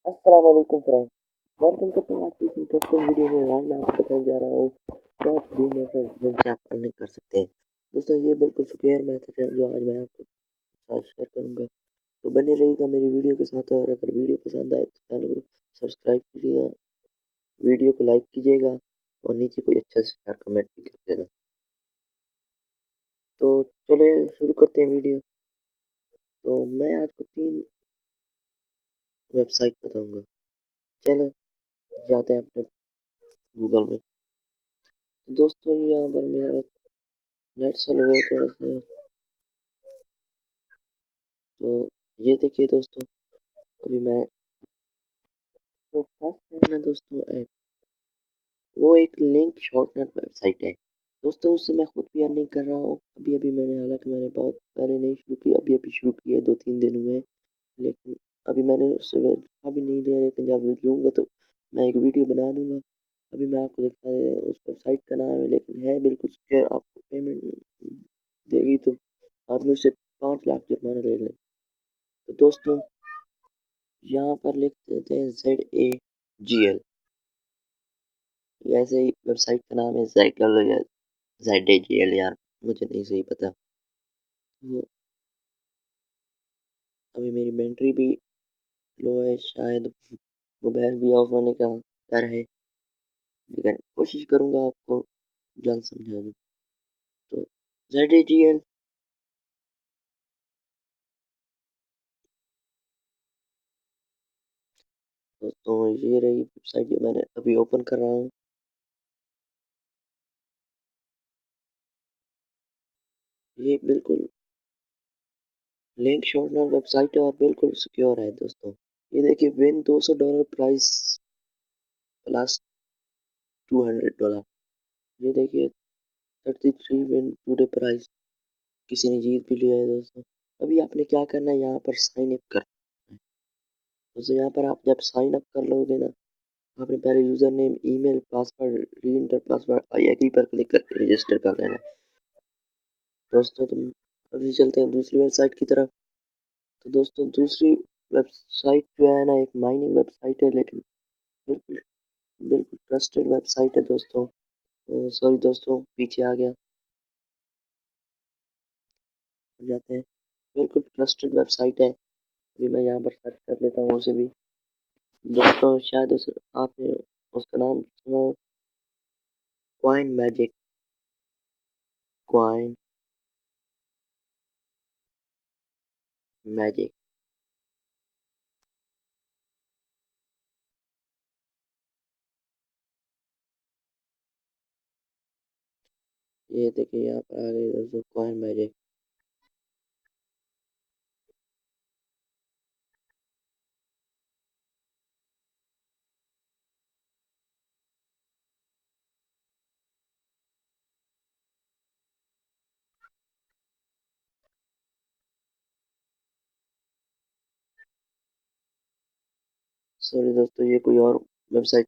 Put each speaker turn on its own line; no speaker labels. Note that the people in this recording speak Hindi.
अस्सलाम वालेकुम फ्रेंड। वेलकम करते हैं आपकी इस इंटरेस्टिंग वीडियो में। आज मैं आपको बताने जा रहा हूँ कि आप फ्री में से आप अर्निंग कर सकते हैं। दोस्तों ये बिल्कुल सिक्योर मेथड है जो आज मैं आपके साथ शेयर करूँगा। तो बने रहिएगा मेरी वीडियो के साथ, और अगर वीडियो पसंद आए तो चैनल को सब्सक्राइब कीजिएगा, वीडियो को लाइक कीजिएगा और नीचे कोई अच्छा सा कमेंट भी कर देना। तो चलिए शुरू करते हैं वीडियो। तो मैं आपको 3 वेबसाइट बताऊँगा। चलो जाते हैं अपने गूगल में। तो दोस्तों यहाँ पर मेरा नेट स्लो है थोड़ा सा। तो ये देखिए दोस्तों, अभी मैं जो फर्स्ट है ना दोस्तों ऐप, वो एक लिंक शॉर्टनर वेबसाइट है। दोस्तों उससे मैं खुद भी अर्निंग कर रहा हूँ। अभी अभी मैंने, हालांकि मैंने बहुत पहले नहीं शुरू की, अभी अभी शुरू की है 2-3 दिन हुए। लेकिन अभी मैंने उससे अभी नहीं लिया, लेकिन जब लूँगा तो मैं एक वीडियो बना दूंगा। अभी मैं आपको दिखा रहा हूँ, उस वेबसाइट का नाम है, लेकिन है बिल्कुल सिक्योर। आपको पेमेंट देगी तो आप मुझसे 5 लाख जुर्माना ले लें। तो दोस्तों यहाँ पर लिख देते हैं ZAGL। ऐसे ही वेबसाइट का नाम है साइकिल या ZAGL, यार मुझे नहीं सही पता। तो अभी मेरी बैटरी भी लो है, शायद मोबाइल भी ऑफ होने का डर है, लेकिन कोशिश करूँगा आपको जल्द समझा दूँ। तो ZAGL दोस्तों, ये रही वेबसाइट जो मैंने अभी ओपन कर रहा हूँ। ये बिल्कुल लिंक शॉर्टनर वेबसाइट है और बिल्कुल सिक्योर है दोस्तों। ये देखिए, विन $200 प्राइस प्लस $200। ये देखिए 33 विन टूडे प्राइस, किसी ने जीत भी लिया है दोस्तों। अभी आपने क्या करना है, यहाँ पर साइन अप करना है। दोस्तों यहाँ पर आप जब साइन अप कर लोगे ना, आपने पहले user name, email, password, re enter password, I agree पर क्लिक करके रजिस्टर कर लेना है। दोस्तों तुम अभी चलते हैं दूसरी वेबसाइट की तरफ। तो दोस्तों दूसरी वेबसाइट जो है ना, एक माइनिंग वेबसाइट है, लेकिन बिल्कुल बिल्कुल ट्रस्टेड वेबसाइट है दोस्तों। सॉरी दोस्तों, पीछे आ गया, हो जाते हैं। बिल्कुल ट्रस्टेड वेबसाइट है। अभी मैं यहाँ पर सर्च कर लेता हूँ उसे भी। दोस्तों शायद आपने उसका नाम सुना हो, क्वाइन मैजिक। Coin magic. ये देखिए यहाँ पर आ गई दोस्तों क्वाइन मैजिक। सॉरी दोस्तों, ये कोई और वेबसाइट